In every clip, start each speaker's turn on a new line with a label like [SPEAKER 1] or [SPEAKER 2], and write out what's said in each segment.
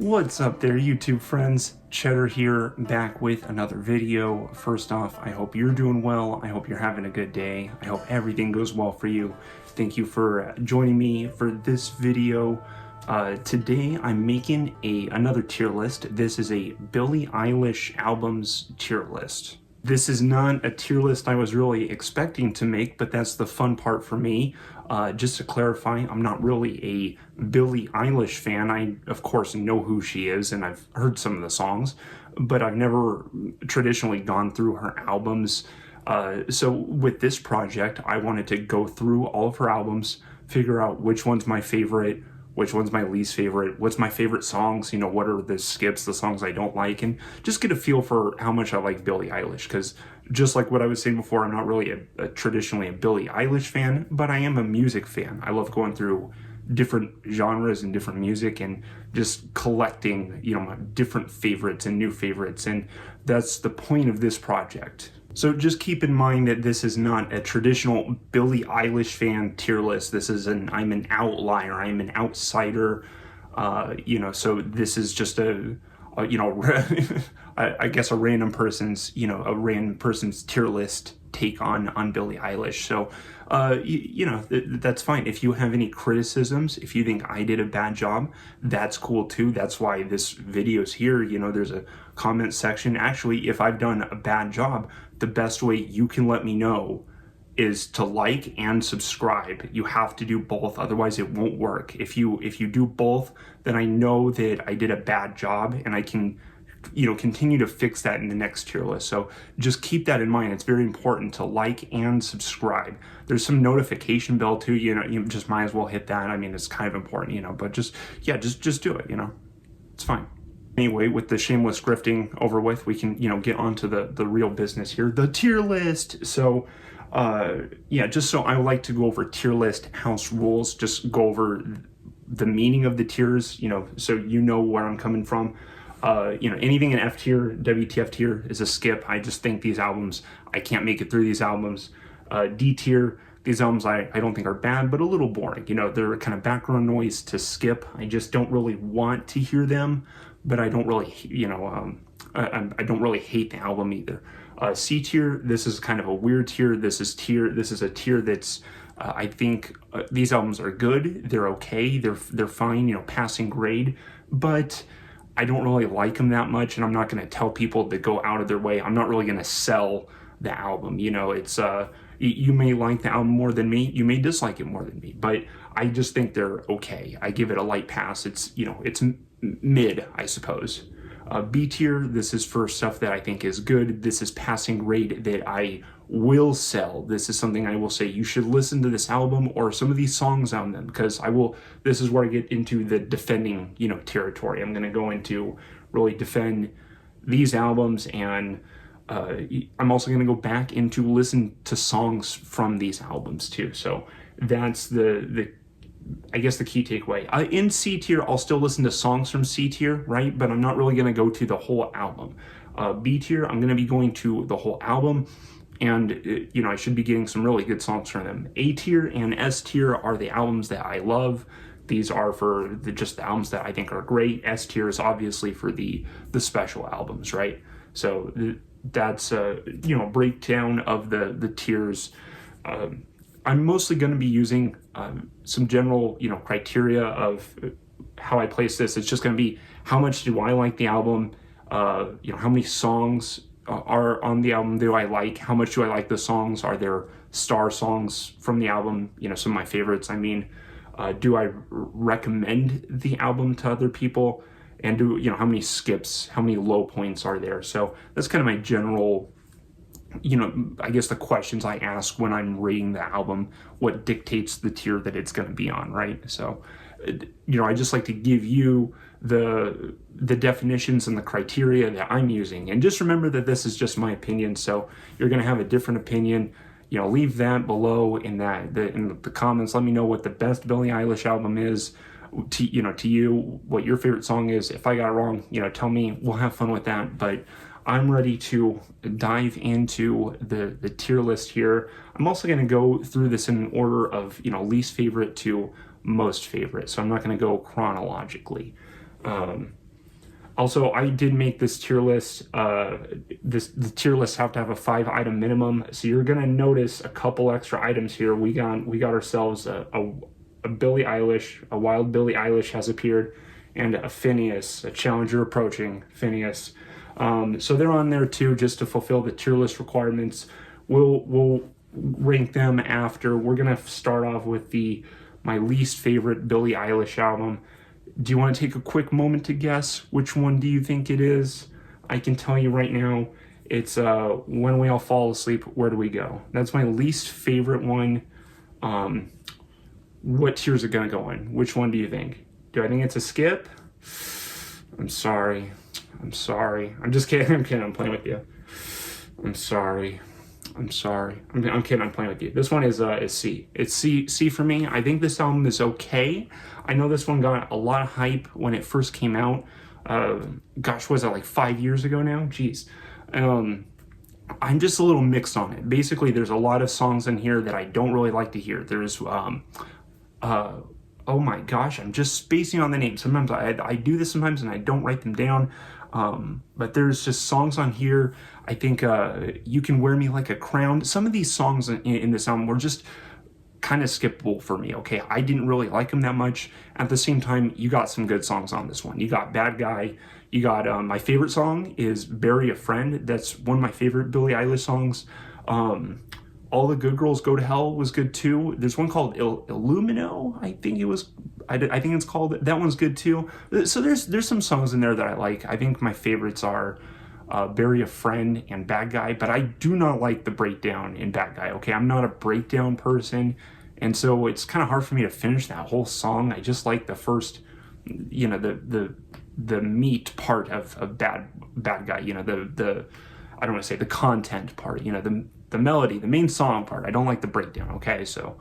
[SPEAKER 1] What's up there, YouTube friends? Chetter here, back with another video. First off, I hope you're doing well. I hope you're having a good day. I hope everything goes well for you. Thank you for joining me for this video. Today I'm making another tier list. This is a Billie Eilish albums tier list. This is not a tier list I was really expecting to make, but that's the fun part for me. Just to clarify, I'm not really a Billie Eilish fan. I, of course, know who she is, and I've heard some of the songs, but I've never traditionally gone through her albums. So with this project, I wanted to go through all of her albums, figure out which one's my favorite, which one's my least favorite, what's my favorite songs, what are the skips, the songs I don't like, and just get a feel for how much I like Billie Eilish, because just like what I was saying before, I'm not really traditionally a Billie Eilish fan, but I am a music fan. I love going through different genres and different music and just collecting, my different favorites and new favorites, and that's the point of this project. So just keep in mind that this is not a traditional Billie Eilish fan tier list. This is I'm an outlier. I'm an outsider. So this is just I guess a random person's tier list take on Billie Eilish. So, that's fine. If you have any criticisms, if you think I did a bad job, that's cool too. That's why this video's here. There's a comment section. Actually, if I've done a bad job, the best way you can let me know is to like and subscribe. You have to do both, otherwise it won't work. If you do both, then I know that I did a bad job and I can continue to fix that in the next tier list. So just keep that in mind. It's very important to like and subscribe. There's some notification bell too, you just might as well hit that. I mean, it's kind of important, but just do it, it's fine. Anyway, with the shameless grifting over with, we can, get on to the real business here, the tier list. So, just so I like to go over tier list house rules, just go over the meaning of the tiers, so where I'm coming from. Anything in F tier, WTF tier is a skip. I just think these albums, I can't make it through these albums. D tier, these albums I don't think are bad, but a little boring. They're kind of background noise to skip. I just don't really want to hear them, but I don't really, I don't really hate the album either. C tier, this is kind of a weird tier. This is a tier that's, I think these albums are good. They're okay. They're fine, passing grade, but I don't really like them that much, and I'm not going to tell people to go out of their way. I'm not really going to sell the album. It's you may like the album more than me, you may dislike it more than me, but I just think they're okay. I give it a light pass. It's it's mid, I suppose. B tier, this is for stuff that I think is good. This is passing grade that I will sell. This is something I will say you should listen to this album or some of these songs on them, because this is where I get into the defending, territory. I'm going to go into really defend these albums, and I'm also going to go back into listen to songs from these albums too. So that's the I guess the key takeaway. In C tier, I'll still listen to songs from C tier, right? But I'm not really going to go to the whole album. B tier, I'm going to be going to the whole album, and I should be getting some really good songs from them. A tier and S tier are the albums that I love. These are for just the albums that I think are great. S tier is obviously for the special albums, right? So that's a breakdown of the tiers. I'm mostly going to be using some general, criteria of how I place this. It's just going to be how much do I like the album, how many songs are on the album do I like, how much do I like the songs, are there star songs from the album, some of my favorites. I mean, do I recommend the album to other people, and how many skips, how many low points are there. So that's kind of my general, I guess the questions I ask when I'm rating the album, what dictates the tier that it's going to be on, right? So, I just like to give you the definitions and the criteria that I'm using. And just remember that this is just my opinion, so you're going to have a different opinion. Leave that below in the comments. Let me know what the best Billie Eilish album is to you, what your favorite song is. If I got it wrong, tell me. We'll have fun with that. But I'm ready to dive into the tier list here. I'm also going to go through this in order of least favorite to most favorite, so I'm not going to go chronologically. Also, I did make this tier list. The tier lists have to have a 5 item minimum, so you're gonna notice a couple extra items here. We got ourselves a Billie Eilish, a wild Billie Eilish has appeared, and a Finneas, a challenger approaching Finneas. So they're on there too, just to fulfill the tier list requirements. We'll rank them after. We're gonna start off with my least favorite Billie Eilish album. Do you want to take a quick moment to guess which one do you think it is? I can tell you right now, it's When We All Fall Asleep, Where Do We Go? That's my least favorite one. What tier is it gonna go in? Which one do you think? Do I think it's a skip? I'm sorry. I'm just kidding. I'm kidding. I'm playing with you. I'm sorry. I'm kidding. I'm playing with you. This one is C. It's C for me. I think this album is okay. I know this one got a lot of hype when it first came out. Gosh, was that like 5 years ago now? Jeez. I'm just a little mixed on it. Basically, there's a lot of songs in here that I don't really like to hear. There's oh my gosh, I'm just spacing on the name. Sometimes I do this sometimes and I don't write them down. But there's just songs on here. I think You Can Wear Me Like a Crown. Some of these songs in this album were just kind of skippable for me, okay? I didn't really like them that much. At the same time, you got some good songs on this one. You got Bad Guy. You got my favorite song is Bury a Friend. That's one of my favorite Billie Eilish songs. All the Good Girls Go to Hell was good too. There's one called Illumino, I think it was. I think it's called. That one's good too. So there's some songs in there that I like. I think my favorites are Bury a Friend and Bad Guy, but I do not like the breakdown in Bad Guy. Okay, I'm not a breakdown person, and so it's kind of hard for me to finish that whole song. I just like the first, the meat part of Bad Guy. The I don't want to say the content part. The melody, the main song part. I don't like the breakdown. Okay, so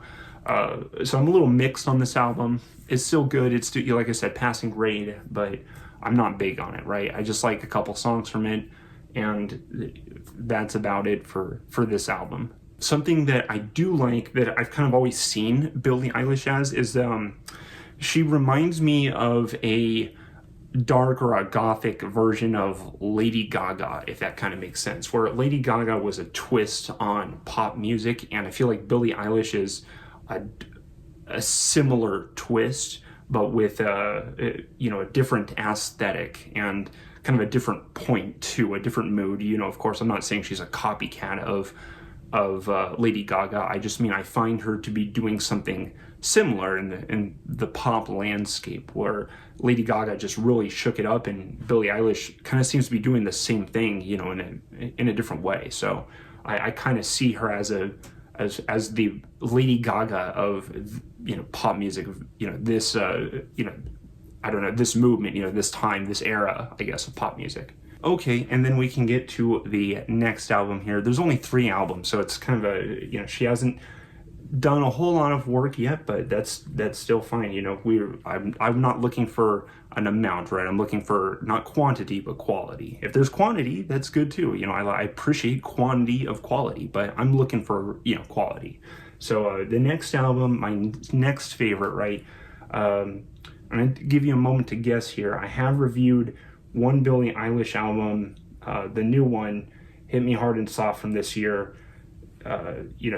[SPEAKER 1] I'm a little mixed on this album. It's still good. It's still, like I said, passing grade, but I'm not big on it. Right? I just like a couple songs from it, and that's about it for this album. Something that I do like that I've kind of always seen Billie Eilish as is she reminds me of a dark or a gothic version of Lady Gaga, if that kind of makes sense, where Lady Gaga was a twist on pop music, and I feel like Billie Eilish is a similar twist, but with a different aesthetic and kind of a different point to a different mood. Of course, I'm not saying she's a copycat of Lady Gaga. I just mean I find her to be doing something similar in the pop landscape, where Lady Gaga just really shook it up, and Billie Eilish kind of seems to be doing the same thing, in a different way. So I kind of see her as the Lady Gaga of pop music, this I don't know, this movement, this time, this era, I guess, of pop music. Okay, and then we can get to the next album here. There's only 3 albums, so it's kind of she hasn't done a whole lot of work yet, but that's still fine. I'm not looking for an amount, right? I'm looking for not quantity but quality. If there's quantity, that's good too. I appreciate quantity of quality, but I'm looking for quality. So the next album, my next favorite, right? I'm gonna give you a moment to guess here. I have reviewed one Billie Eilish album, the new one, Hit Me Hard and Soft from this year.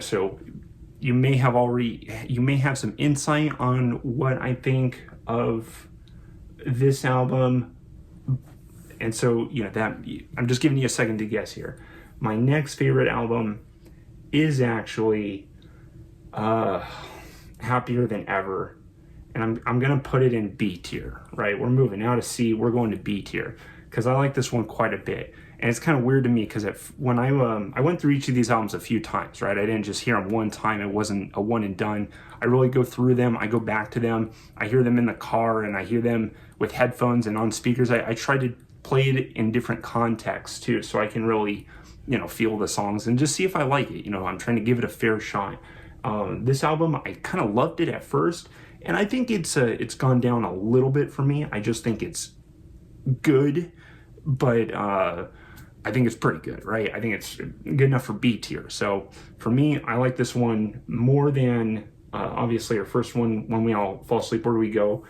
[SPEAKER 1] So you may have some insight on what I think of this album. And so, that I'm just giving you a second to guess here. My next favorite album is actually Happier Than Ever. And I'm going to put it in B tier, right? We're moving out of C, we're going to B tier, because I like this one quite a bit. And it's kind of weird to me because when I went through each of these albums a few times, right? I didn't just hear them one time. It wasn't a one and done. I really go through them. I go back to them. I hear them in the car, and I hear them with headphones and on speakers. I try to play it in different contexts too, so I can really, feel the songs and just see if I like it. I'm trying to give it a fair shot. This album, I kind of loved it at first, and I think it's gone down a little bit for me. I just think it's good, but I think it's pretty good, right? I think it's good enough for B tier. So for me, I like this one more than obviously our first one, When We All Fall Asleep, Where Do We Go?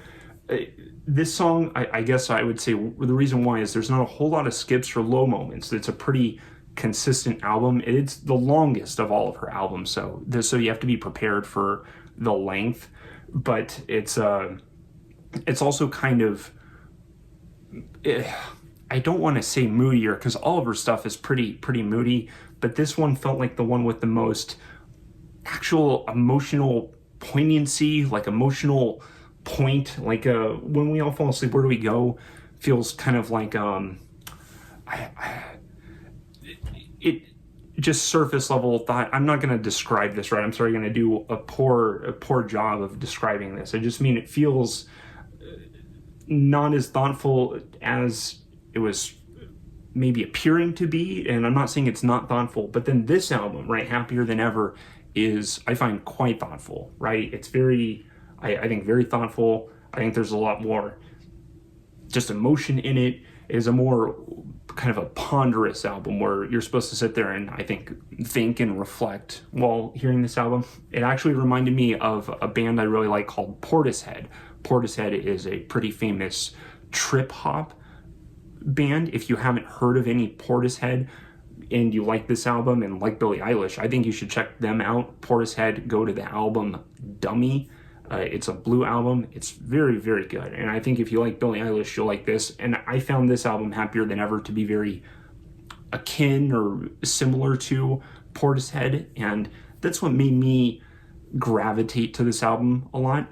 [SPEAKER 1] This song, I guess I would say the reason why is there's not a whole lot of skips or low moments. It's a pretty consistent album. It's the longest of all of her albums, so you have to be prepared for the length. But it's also kind of, I don't want to say moodier because all of her stuff is pretty moody, but this one felt like the one with the most actual emotional poignancy, like emotional point. Like when we all fall asleep, where do we go? Feels kind of like it just surface level thought. I'm not going to describe this right. I'm sorry, going to do a poor job of describing this. I just mean it feels not as thoughtful as it was maybe appearing to be, and I'm not saying it's not thoughtful, but then this album, right, Happier Than Ever, is, I find, quite thoughtful, right? It's very, I think, very thoughtful. I think there's a lot more just emotion in it. It is a more kind of a ponderous album where you're supposed to sit there and, I think and reflect while hearing this album. It actually reminded me of a band I really like called Portishead. Portishead is a pretty famous trip hop band. If you haven't heard of any Portishead and you like this album and like Billie Eilish, I think you should check them out. Portishead, go to the album Dummy. It's a blue album. It's very, very good. And I think if you like Billie Eilish, you'll like this. And I found this album, Happier Than Ever, to be very akin or similar to Portishead. And that's what made me gravitate to this album a lot.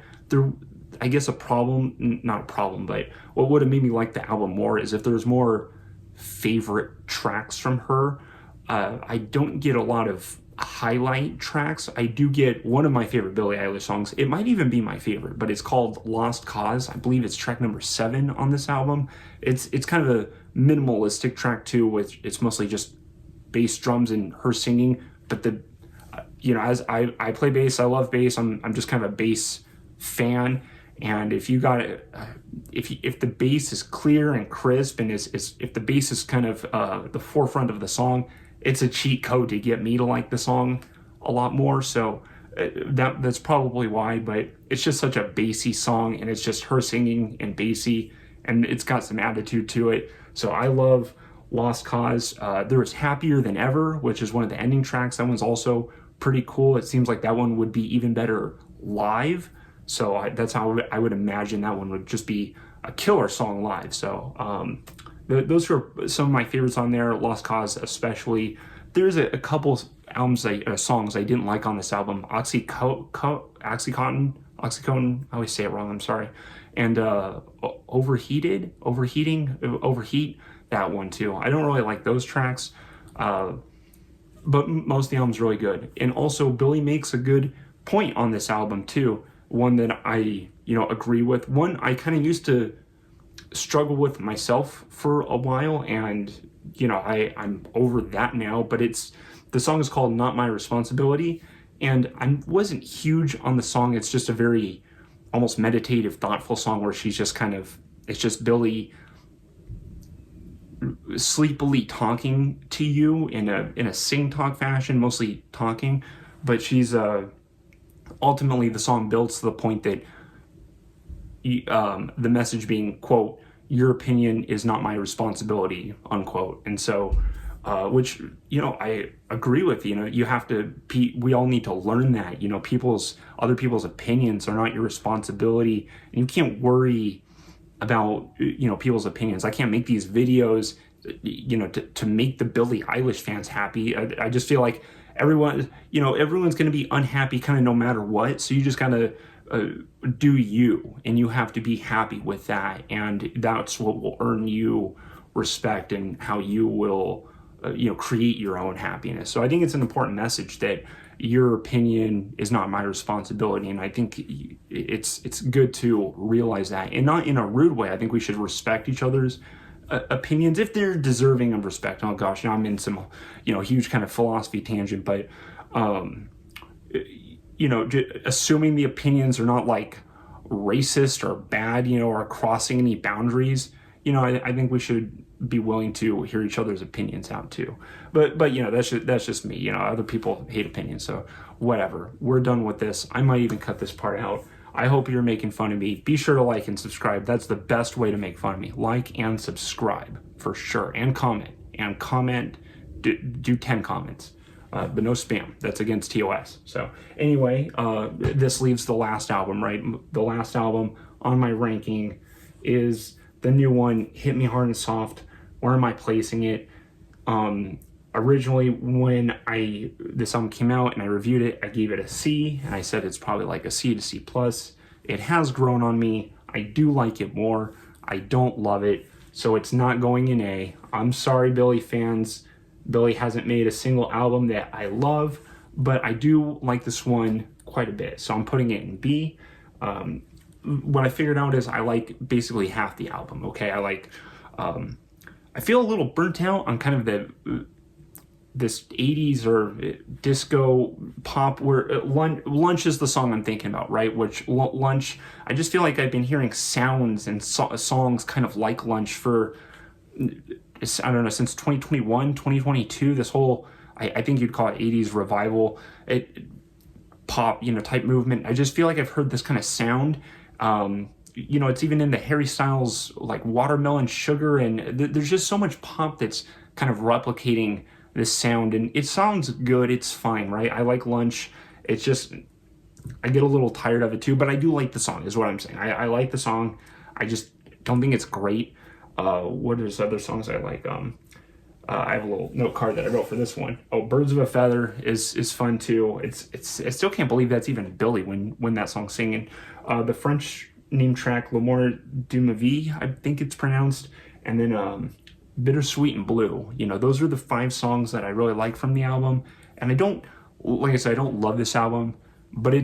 [SPEAKER 1] I guess not a problem, but what would have made me like the album more is if there's more favorite tracks from her. I don't get a lot of highlight tracks. I do get one of my favorite Billie Eilish songs. It might even be my favorite, but it's called Lost Cause. I believe it's track number 7 on this album. It's kind of a minimalistic track too, which it's mostly just bass, drums, and her singing. But as I play bass, I love bass. I'm just kind of a bass fan. And if you got it, if the bass is clear and crisp, and if the bass is kind of the forefront of the song, it's a cheat code to get me to like the song a lot more. So that's probably why. But it's just such a bassy song, and it's just her singing and bassy, and it's got some attitude to it. So I love Lost Cause. There was Happier Than Ever, which is one of the ending tracks. That one's also pretty cool. It seems like that one would be even better live. So that's how I would imagine that one would just be a killer song live. So those are some of my favorites on there, Lost Cause especially. There's a couple songs I didn't like on this album. Oxycontin, I always say it wrong, I'm sorry. And Overheat, that one too. I don't really like those tracks, but most of the album's really good. And also Billie makes a good point on this album too. One that I, agree with. One I kind of used to struggle with myself for a while, and I'm over that now. But the song is called "Not My Responsibility," and I wasn't huge on the song. It's just a very almost meditative, thoughtful song where she's just it's just Billie sleepily talking to you in a sing talk fashion, mostly talking, but she's ultimately, the song builds to the point that the message being, quote, "Your opinion is not my responsibility," unquote. And so, which, I agree with, you have to, we all need to learn that, other people's opinions are not your responsibility. And you can't worry about, people's opinions. I can't make these videos, to make the Billie Eilish fans happy. I just feel like everyone's going to be unhappy kind of no matter what. So you just gotta do you, and you have to be happy with that. And that's what will earn you respect and how you will, create your own happiness. So I think it's an important message that your opinion is not my responsibility. And I think it's good to realize that, and not in a rude way. I think we should respect each other's opinions if they're deserving of respect. Oh gosh, I'm in some huge kind of philosophy tangent, but assuming the opinions are not like racist or bad, or crossing any boundaries, I think we should be willing to hear each other's opinions out too. But that's just me. Other people hate opinions, so whatever. We're done with this. I might even cut this part out. I hope you're making fun of me. Be sure to like and subscribe. That's the best way to make fun of me. Like and subscribe for sure. And comment. And comment. Do 10 comments. But no spam. That's against TOS. So anyway, this leaves the last album, right? The last album on my ranking is the new one, Hit Me Hard and Soft. Where am I placing it? Originally, when this album came out and I reviewed it, I gave it a C, and I said it's probably like a C to C+. It has grown on me. I do like it more. I don't love it, so it's not going in A. I'm sorry, Billie fans. Billie hasn't made a single album that I love, but I do like this one quite a bit, so I'm putting it in B. What I figured out is I like basically half the album, okay? I feel a little burnt out on kind of this 80s or disco pop where Lunch is the song I'm thinking about, right? Which Lunch, I just feel like I've been hearing sounds and songs kind of like Lunch for, I don't know, since 2021, 2022, this whole, I think you'd call it 80s revival, pop, type movement. I just feel like I've heard this kind of sound. It's even in the Harry Styles, like Watermelon Sugar, and there's just so much pop that's kind of replicating this sound, and it sounds good, it's fine, right? I like Lunch. It's just, I get a little tired of it too, but I do like the song, is what I'm saying. I like the song. I just don't think it's great. What are other songs I like? I have a little note card that I wrote for this one. Oh, Birds of a Feather is fun too. I still can't believe that's even Billie when that song's singing. The French name track, L'amour de ma vie, I think it's pronounced, and then Bittersweet and Blue. Those are the 5 songs that I really like from the album. And I don't love this album, but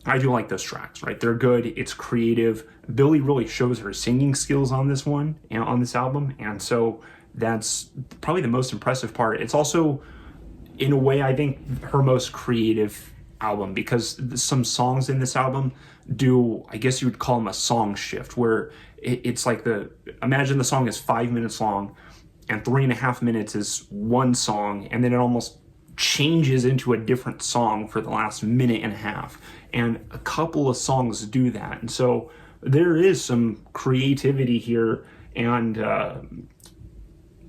[SPEAKER 1] I do like those tracks, right? They're good, it's creative. Billie really shows her singing skills on this one, on this album, and so that's probably the most impressive part. It's also, in a way, I think her most creative album, because some songs in this album do, I guess you would call them a song shift, where it's like imagine the song is 5 minutes long and 3.5 minutes is one song, and then it almost changes into a different song for the last minute and a half. And a couple of songs do that. And so there is some creativity here. And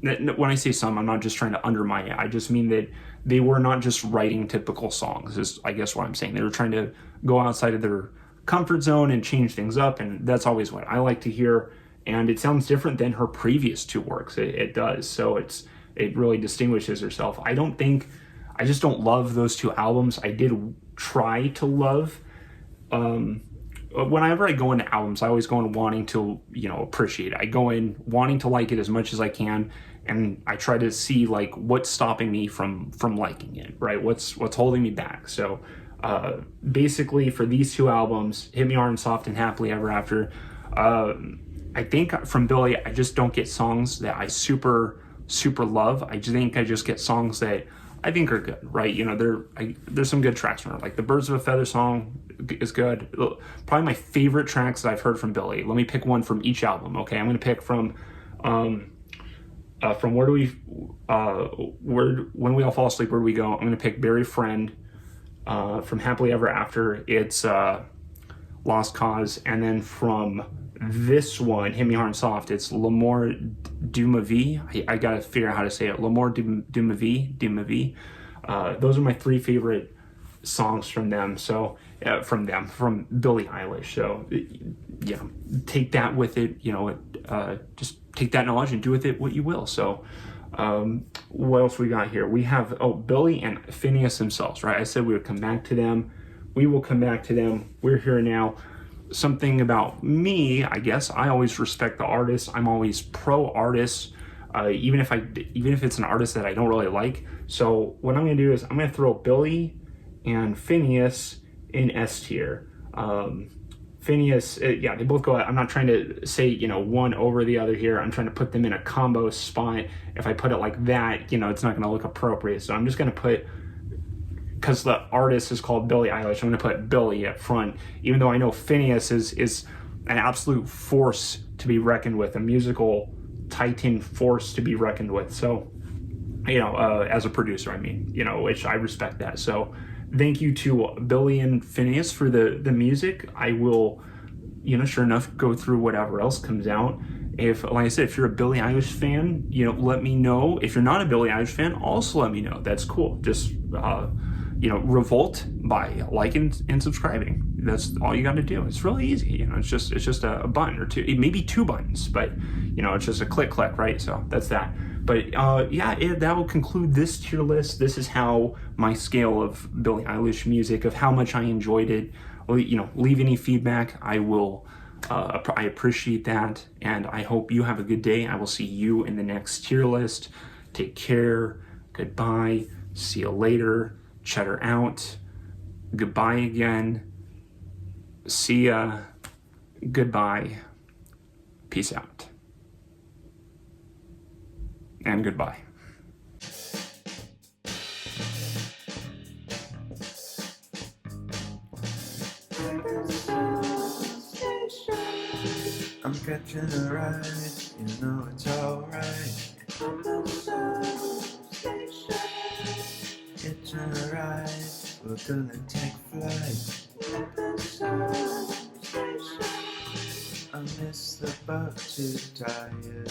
[SPEAKER 1] when I say some, I'm not just trying to undermine it. I just mean that they were not just writing typical songs, is I guess what I'm saying. They were trying to go outside of their comfort zone and change things up, and that's always what I like to hear. And it sounds different than her previous 2 works. It does. So it really distinguishes herself. I just don't love those 2 albums. I did try to love. Whenever I go into albums, I always go in wanting to, appreciate it. I go in wanting to like it as much as I can, and I try to see like what's stopping me from liking it, right? What's holding me back. So basically for these 2 albums, Hit Me Hard and Soft and Happily Ever After, I think from Billie, I just don't get songs that I super love. I just get songs that I think are good, right? There's some good tracks from her. Like the Birds of a Feather song is good. Probably my favorite tracks that I've heard from Billie. Let me pick one from each album, okay? I'm going to pick from When We All Fall Asleep, Where Do We Go? I'm going to pick Buried Friend. From Happily Ever After, it's Lost Cause. And then from this one, Hit Me Hard and Soft, it's L'amour de ma vie. I gotta figure out how to say it. L'amour de ma vie. Those are my 3 favorite songs from them. So from Billie Eilish. So take that with it. Just take that knowledge and do with it what you will. So what else we got here? We have Billie and Finneas themselves, right? I said we would come back to them. We will come back to them. We're here now. Something about me, I guess, I always respect the artist. I'm always pro artist, even if it's an artist that I don't really like. So what I'm gonna do is I'm gonna throw Billie and Finneas in S tier. Finneas, they both go. I'm not trying to say one over the other here. I'm trying to put them in a combo spot. If I put it like that, it's not gonna look appropriate. So I'm just gonna put, because the artist is called Billie Eilish, I'm going to put Billie up front, even though I know Finneas is an absolute force to be reckoned with, a musical titan force to be reckoned with. So, as a producer, which I respect that. So thank you to Billy and Finneas for the music. I will, sure enough, go through whatever else comes out. If, like I said, if you're a Billie Eilish fan, let me know. If you're not a Billie Eilish fan, also let me know. That's cool. Just, revolt by liking and subscribing. That's all you got to do. It's really easy. It's just a button or two, maybe two buttons, but it's just a click, right? So that's that. But that will conclude this tier list. This is how my scale of Billie Eilish music, of how much I enjoyed it. Leave any feedback. I will. I appreciate that, and I hope you have a good day. I will see you in the next tier list. Take care. Goodbye. See you later. Chetter out. Goodbye again. See ya. Goodbye. Peace out. And goodbye. I'm catching a ride, it's alright. It's alright, we're gonna take flight. I miss the boat, too tired.